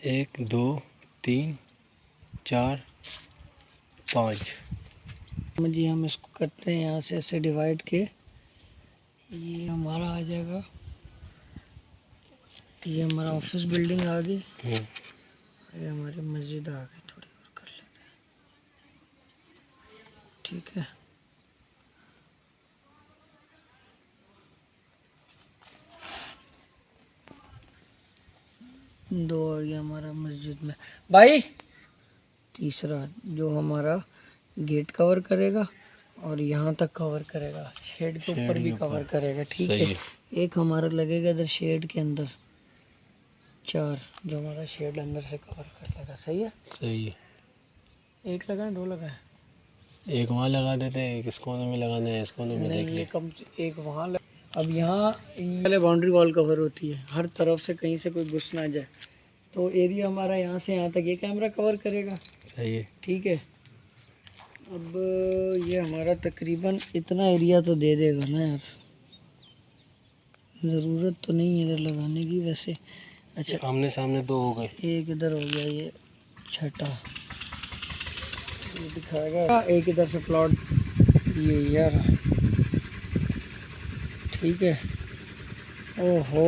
1 2 3 4 5। जी हम इसको करते हैं यहाँ से ऐसे डिवाइड के, ये हमारा आ जाएगा, ये हमारा ऑफिस बिल्डिंग आ गई, ये हमारी मस्जिद आ गई। थोड़ी और कर लेते हैं, ठीक है। दो आ गया हमारा मस्जिद में भाई। तीसरा जो हमारा गेट कवर करेगा और यहाँ तक कवर करेगा, शेड के ऊपर भी कवर करेगा, ठीक है। एक हमारा लगेगा इधर शेड के अंदर, 4 जो हमारा शेड अंदर से कवर कर लेगा। सही है, सही है। एक लगाएं, 2 लगाएं? एक वहाँ लगा देते हैं, एक इस कोने में लगाना है, इस कोने में देख ले। कम एक वहाँ अब यहाँ पहले बाउंड्री वॉल कवर होती है, हर तरफ से कहीं से कोई घुस ना जाए, तो एरिया हमारा यहाँ से यहाँ तक ये कैमरा कवर करेगा। सही है, ठीक है। अब ये हमारा तकरीबन इतना एरिया तो दे देगा ना यार, ज़रूरत तो नहीं है इधर लगाने की वैसे। अच्छा, आमने सामने 2 हो गए, एक इधर हो गया, ये छठा ये दिखाएगा, एक इधर से प्लॉट ये यार, ठीक है। ओहो